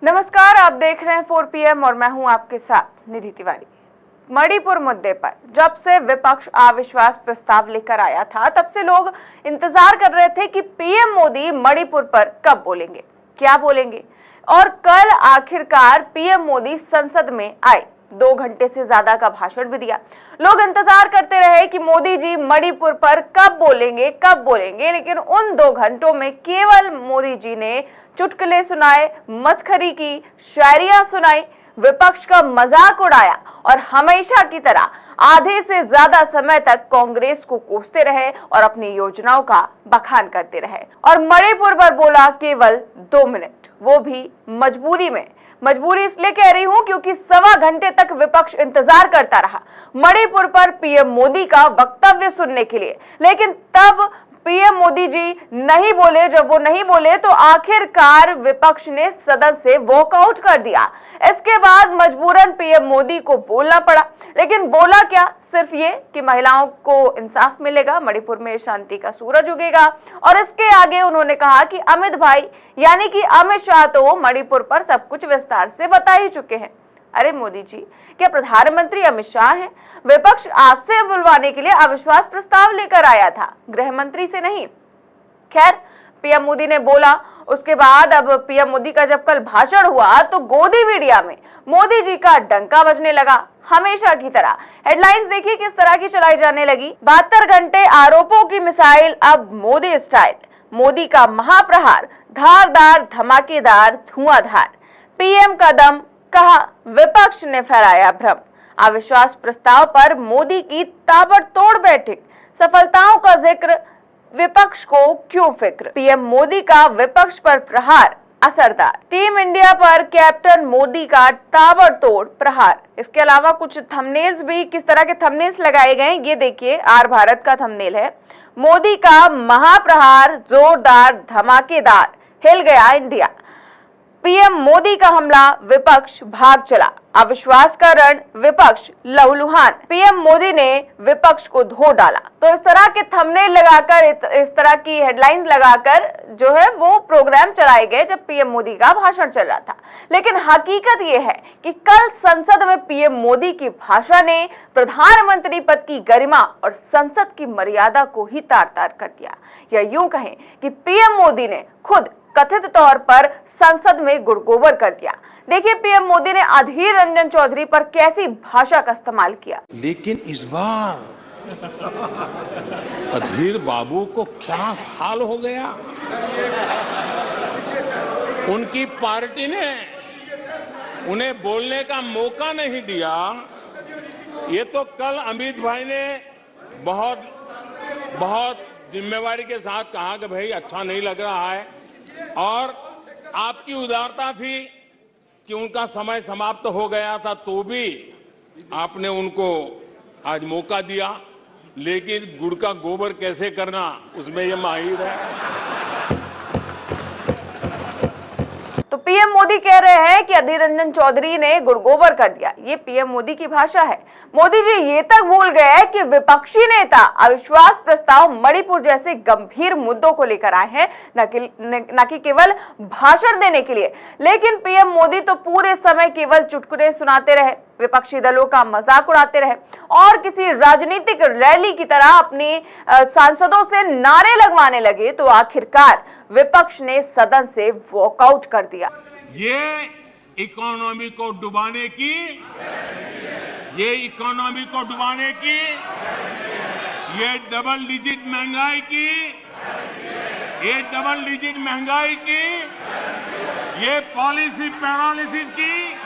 नमस्कार, आप देख रहे हैं 4 PM और मैं हूं आपके साथ निधि तिवारी। मणिपुर मुद्दे पर जब से विपक्ष अविश्वास प्रस्ताव लेकर आया था, तब से लोग इंतजार कर रहे थे कि पीएम मोदी मणिपुर पर कब बोलेंगे, क्या बोलेंगे। और कल आखिरकार पीएम मोदी संसद में आए, 2 घंटे से ज्यादा का भाषण भी दिया। लोग इंतजार करते रहे कि मोदी जी मणिपुर पर कब बोलेंगे, लेकिन उन 2 घंटों में केवल मोदी जी ने चुटकुले सुनाए, मस्खरी की, शायरियां सुनाई, विपक्ष का मजाक उड़ाया और हमेशा की तरह आधे से ज्यादा समय तक कांग्रेस को कोसते रहे और अपनी योजनाओं का बखान करते रहे। और मणिपुर पर बोला केवल 2 मिनट, वो भी मजबूरी में। मजबूरी इसलिए कह रही हूं क्योंकि 1.25 घंटे तक विपक्ष इंतजार करता रहा मणिपुर पर पीएम मोदी का वक्तव्य सुनने के लिए, लेकिन तब पीएम मोदी जी नहीं बोले। जब वो नहीं बोले तो आखिरकार विपक्ष ने सदन से वॉकआउट कर दिया। इसके बाद मजबूरन पीएम मोदी को बोलना पड़ा, लेकिन बोला क्या? सिर्फ ये कि महिलाओं को इंसाफ मिलेगा, मणिपुर में शांति का सूरज उगेगा। और इसके आगे उन्होंने कहा कि अमित भाई यानी कि अमित शाह तो मणिपुर पर सब कुछ विस्तार से बता ही चुके हैं। अरे मोदी जी, क्या प्रधानमंत्री अमित शाह हैं? विपक्ष आपसे बुलवाने के लिए अविश्वास प्रस्ताव लेकर आया था, गृह मंत्री से नहीं। खैर, पीएम मोदी ने बोला। उसके बाद अब पीएम मोदी का जब कल भाषण हुआ तो गोदी मीडिया में मोदी जी का डंका बजने लगा, हमेशा की तरह। हेडलाइंस देखिए किस तरह की चलाई जाने लगी। 72 घंटे आरोपों की मिसाइल, अब मोदी स्टाइल। मोदी का महाप्रहार, धारदार, धमाकेदार, धुआंधार। पीएम का दम, कहा विपक्ष ने फैलाया भ्रम। अविश्वास प्रस्ताव पर मोदी की ताबड़तोड़ बैठक, सफलताओं का जिक्र, विपक्ष को क्यों फिक्र। पीएम मोदी का विपक्ष पर प्रहार असरदार। टीम इंडिया पर कैप्टन मोदी का ताबड़तोड़ प्रहार। इसके अलावा कुछ थंबनेल्स भी, किस तरह के थंबनेल्स लगाए गए ये देखिए। आर भारत का थंबनेल है, मोदी का महाप्रहार जोरदार धमाकेदार, हिल गया इंडिया। पीएम मोदी का हमला, विपक्ष भाग चला। अविश्वास का रण, विपक्ष लहूलुहान। पीएम मोदी ने विपक्ष को धो डाला। तो इस तरह के थंबनेल लगाकर, इस तरह की हेडलाइंस लगाकर जो है वो प्रोग्राम चलाए गए जब पीएम मोदी का भाषण चल रहा था। लेकिन हकीकत ये है कि कल संसद में पीएम मोदी की भाषा ने प्रधानमंत्री पद की गरिमा और संसद की मर्यादा को ही तार-तार कर दिया। या यूं कहें कि पीएम मोदी ने खुद कथित तौर पर संसद में गुड़गोबर कर दिया। देखिए पीएम मोदी ने अधीर रंजन चौधरी पर कैसी भाषा का इस्तेमाल किया। लेकिन इस बार अधीर बाबू को क्या हाल हो गया? उनकी पार्टी ने उन्हें बोलने का मौका नहीं दिया। ये तो कल अमित भाई ने बहुत जिम्मेवारी के साथ कहा कि भाई अच्छा नहीं लग रहा है, और आपकी उदारता थी कि उनका समय समाप्त हो गया था, तो भी आपने उनको आज मौका दिया। लेकिन गुड़ का गोबर कैसे करना, उसमें ये माहिर है। तो पीएम मोदी कह रहे हैं कि अधीर रंजन चौधरी ने गुड़गोबर कर दिया। ये पीएम मोदी की भाषा है। मोदी जी ये तक भूल गए कि विपक्षी नेता अविश्वास प्रस्ताव मणिपुर जैसे गंभीर मुद्दों को लेकर आए हैं, न कि केवल भाषण देने के लिए। लेकिन पीएम मोदी तो पूरे समय केवल चुटकुले सुनाते रहे, विपक्षी दलों का मजाक उड़ाते रहे और किसी राजनीतिक रैली की तरह अपने सांसदों से नारे लगवाने लगे। तो आखिरकार विपक्ष ने सदन से वॉकआउट कर दिया। ये इकोनॉमी को डुबाने की, ये इकोनॉमी को डुबाने की, ये डबल डिजिट महंगाई की, ये डबल डिजिट महंगाई की, ये पॉलिसी पैरालिसिस की।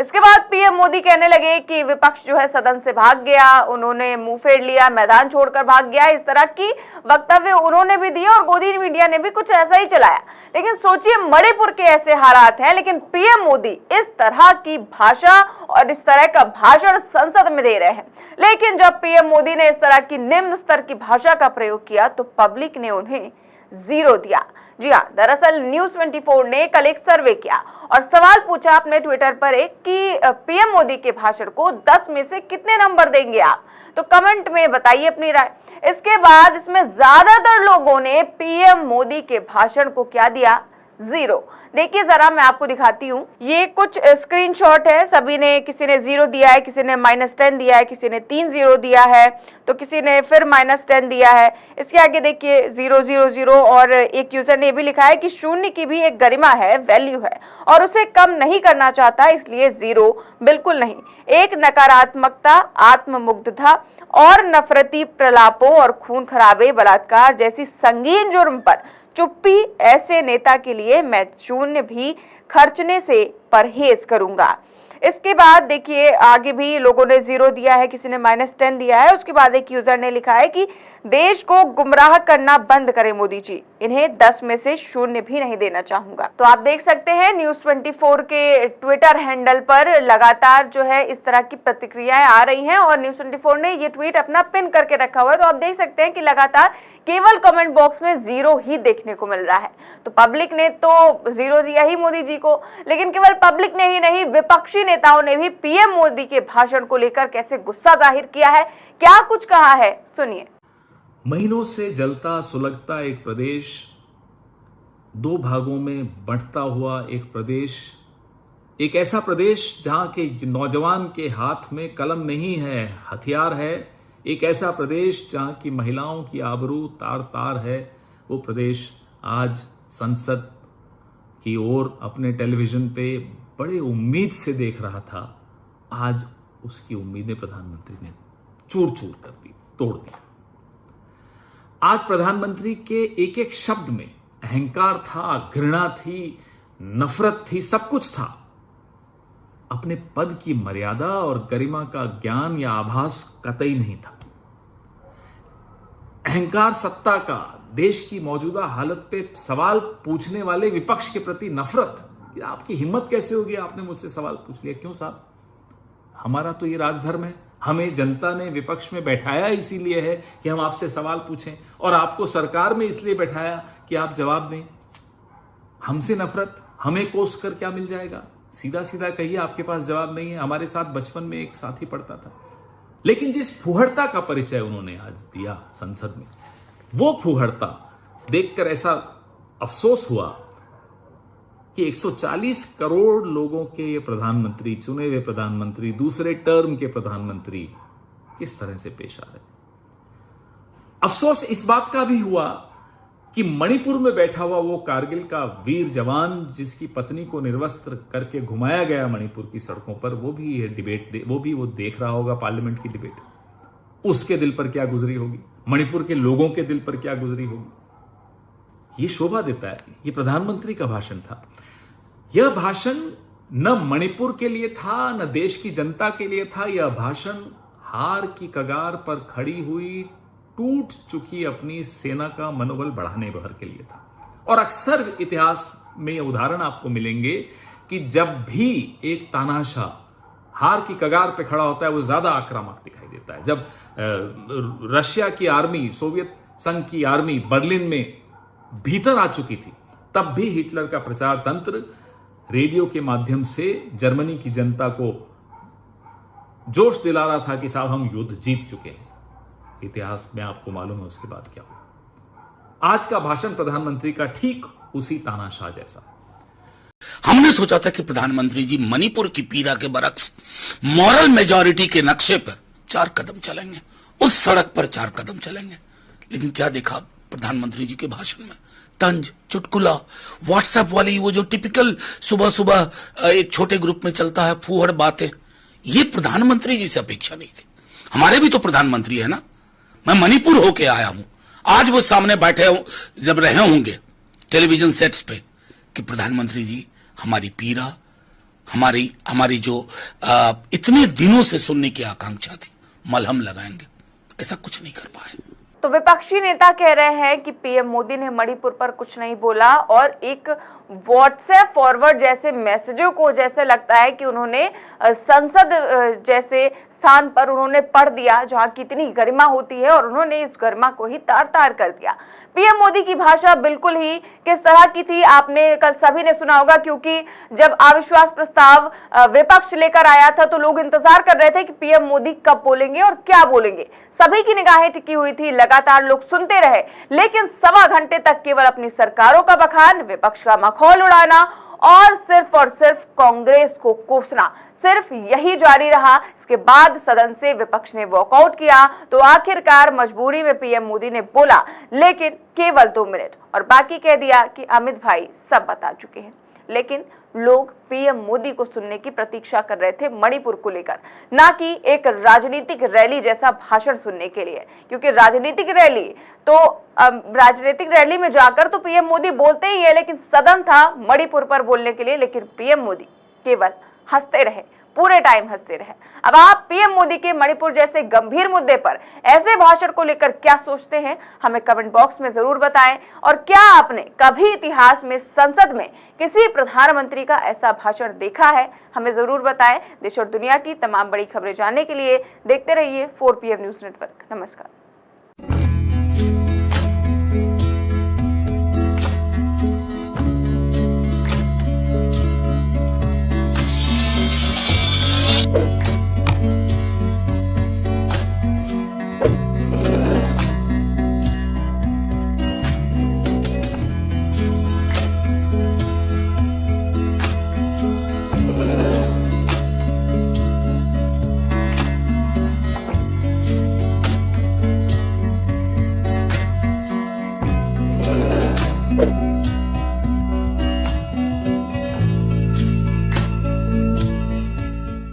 इसके बाद पीएम मोदी कहने लगे कि विपक्ष जो है सदन से भाग गया, उन्होंने मुंह फेर लिया, मैदान छोड़कर भाग गया। इस तरह की वक्तव्य उन्होंने भी दिए और गोदी मीडिया ने भी कुछ ऐसा ही चलाया। लेकिन सोचिए मणिपुर के ऐसे हालात हैं, लेकिन पीएम मोदी इस तरह की भाषा और इस तरह का भाषण संसद में दे रहे हैं। लेकिन जब पीएम मोदी ने इस तरह की निम्न स्तर की भाषा का प्रयोग किया तो पब्लिक ने उन्हें जीरो दिया। जी हाँ, दरअसल न्यूज 24 ने कल एक सर्वे किया और सवाल पूछा अपने ट्विटर पर कि पीएम मोदी के भाषण को 10 में से कितने नंबर देंगे आप। तो कमेंट में बताइए अपनी राय। इसके बाद इसमें ज्यादातर लोगों ने पीएम मोदी के भाषण को क्या दिया, जीरो। देखिए जरा मैं आपको दिखाती हूँ, ये कुछ स्क्रीनशॉट है। सभी ने, किसी ने जीरो दिया है, किसी ने -10 दिया है, किसी ने 3 जीरो दिया है, तो किसी ने फिर -10 दिया है। इसके आगे देखिए 000 और एक यूजर ने भी लिखा है कि शून्य की भी एक गरिमा है, वैल्यू है और उसे कम नहीं करना चाहता, इसलिए जीरो बिल्कुल नहीं। एक नकारात्मकता, आत्ममुग्धता और नफरती प्रलापों और खून खराबे, बलात्कार जैसी संगीन जुर्म पर चुप्पी, ऐसे नेता के लिए मैं शून्य भी खर्चने से परहेज करूंगा। इसके बाद देखिए आगे भी लोगों ने जीरो दिया है, किसी ने -10 दिया है। उसके बाद एक यूजर ने लिखा है कि देश को गुमराह करना बंद करें मोदी जी, इन्हें 10 में से शून्य भी नहीं देना चाहूंगा। तो आप देख सकते हैं न्यूज 24 के ट्विटर हैंडल पर लगातार जो है इस तरह की प्रतिक्रियाएं आ रही हैं और न्यूज 24 ने ये ट्वीट अपना पिन करके रखा हुआ है। तो आप देख सकते हैं कि लगातार केवल कमेंट बॉक्स में जीरो ही देखने को मिल रहा है। तो पब्लिक ने तो जीरो दिया ही मोदी जी को, लेकिन केवल पब्लिक ने ही नहीं, विपक्षी नेताओं ने भी पीएम मोदी के भाषण को लेकर कैसे गुस्सा जाहिर किया है, क्या कुछ कहा है, सुनिए। महीनों से जलता सुलगता एक प्रदेश, दो भागों में बंटता हुआ एक प्रदेश, एक ऐसा प्रदेश जहां के नौजवान के हाथ में कलम नहीं है, हथियार है। एक ऐसा प्रदेश जहां की महिलाओं की आबरू तार तार है। वो प्रदेश आज संसद की ओर अपने टेलीविजन पे बड़े उम्मीद से देख रहा था। आज उसकी उम्मीदें प्रधानमंत्री ने चूर चूर कर दी, तोड़ दी। आज प्रधानमंत्री के एक एक शब्द में अहंकार था, घृणा थी, नफरत थी, सब कुछ था। अपने पद की मर्यादा और गरिमा का ज्ञान या आभास कतई नहीं था। अहंकार सत्ता का, देश की मौजूदा हालत पे सवाल पूछने वाले विपक्ष के प्रति नफरत। आपकी हिम्मत कैसे होगी, आपने मुझसे सवाल पूछ लिया। क्यों साहब, हमारा तो ये राजधर्म है, हमें जनता ने विपक्ष में बैठाया इसीलिए है कि हम आपसे सवाल पूछें, और आपको सरकार में इसलिए बैठाया कि आप जवाब दें। हमसे नफरत, हमें कोस कर क्या मिल जाएगा? सीधा सीधा कहिए, आपके पास जवाब नहीं है। हमारे साथ बचपन में एक साथी पढ़ता था, लेकिन जिस फूहड़ता का परिचय उन्होंने आज दिया संसद में, वो फूहड़ता देखकर ऐसा अफसोस हुआ कि 140 करोड़ लोगों के ये प्रधानमंत्री, चुने हुए प्रधानमंत्री, दूसरे टर्म के प्रधानमंत्री किस तरह से पेश आ रहे। अफसोस इस बात का भी हुआ कि मणिपुर में बैठा हुआ वो कारगिल का वीर जवान जिसकी पत्नी को निर्वस्त्र करके घुमाया गया मणिपुर की सड़कों पर, वो भी ये डिबेट वो देख रहा होगा, पार्लियामेंट की डिबेट। उसके दिल पर क्या गुजरी होगी, मणिपुर के लोगों के दिल पर क्या गुजरी होगी। ये शोभा देता है। ये प्रधानमंत्री का भाषण था। यह भाषण न मणिपुर के लिए था, न देश की जनता के लिए था। यह भाषण हार की कगार पर खड़ी हुई, टूट चुकी अपनी सेना का मनोबल बढ़ाने भर के लिए था। और अक्सर इतिहास में ये उदाहरण आपको मिलेंगे कि जब भी एक तानाशाह हार की कगार पे खड़ा होता है, वो ज्यादा आक्रामक दिखाई देता है। जब रशिया की आर्मी, सोवियत संघ की आर्मी बर्लिन में भीतर आ चुकी थी, तब भी हिटलर का प्रचार तंत्र रेडियो के माध्यम से जर्मनी की जनता को जोश दिला रहा था कि साहब हम युद्ध जीत चुके हैं। इतिहास में आपको मालूम है उसके बाद क्या हुआ। आज का भाषण प्रधानमंत्री का ठीक उसी तानाशाह जैसा। हमने सोचा था कि प्रधानमंत्री जी मणिपुर की पीड़ा के बरक्स मॉरल मेजॉरिटी के नक्शे पर 4 कदम चलेंगे, उस सड़क पर 4 कदम चलेंगे। लेकिन क्या देखा प्रधानमंत्री जी के भाषण में? तंज, चुटकुला, व्हाट्सएप वाली वो जो टिपिकल सुबह सुबह एक छोटे ग्रुप में चलता है फूहड़ बातें, ये प्रधानमंत्री जी से अपेक्षा नहीं थी। हमारे भी तो प्रधानमंत्री है ना। मैं मणिपुर होके आया हूं, आज वो सामने बैठे जब रहे होंगे टेलीविजन सेट्स पे कि प्रधानमंत्री जी हमारी पीड़ा, हमारी जो इतने दिनों से सुनने की आकांक्षा थी, मलहम लगाएंगे। ऐसा कुछ नहीं कर पाए। तो विपक्षी नेता कह रहे हैं कि पीएम मोदी ने मणिपुर पर कुछ नहीं बोला और एक व्हाट्सएप फॉरवर्ड जैसे मैसेजों को जैसे लगता है कि उन्होंने संसद जैसे स्थान पर उन्होंने पढ़ दिया जहां कितनी गरिमा होती है और उन्होंने इस गरिमा को ही तार-तार कर दिया। पीएम मोदी की भाषा बिल्कुल ही किस तरह की थी आपने कल सभी ने सुना होगा, क्योंकि जब अविश्वास प्रस्ताव विपक्ष लेकर आया था तो लोग इंतजार कर रहे थे कि पीएम मोदी कब बोलेंगे और क्या बोलेंगे। सभी की निगाहें टिकी हुई थी, लगातार लोग सुनते रहे, लेकिन सवा घंटे तक केवल अपनी सरकारों का बखान, विपक्ष का मखौल उड़ाना और सिर्फ कांग्रेस को कोसना, सिर्फ यही जारी रहा। इसके बाद सदन से विपक्ष ने वॉकआउट किया तो आखिरकार मजबूरी में पीएम मोदी ने बोला, लेकिन केवल 2 मिनट, और बाकी कह दिया कि अमित भाई सब बता चुके हैं। लेकिन लोग पीएम मोदी को सुनने की प्रतीक्षा कर रहे थे मणिपुर को लेकर, ना कि एक राजनीतिक रैली जैसा भाषण सुनने के लिए, क्योंकि राजनीतिक रैली में जाकर तो पीएम मोदी बोलते ही है, लेकिन सदन था मणिपुर पर बोलने के लिए, लेकिन पीएम मोदी केवल हंसते रहे, पूरे टाइम हंसते रहे। अब आप पीएम मोदी के मणिपुर जैसे गंभीर मुद्दे पर ऐसे भाषण को लेकर क्या सोचते हैं, हमें कमेंट बॉक्स में जरूर बताएं। और क्या आपने कभी इतिहास में संसद में किसी प्रधानमंत्री का ऐसा भाषण देखा है, हमें जरूर बताएं। देश और दुनिया की तमाम बड़ी खबरें जानने के लिए देखते रहिए 4 PM न्यूज नेटवर्क। नमस्कार।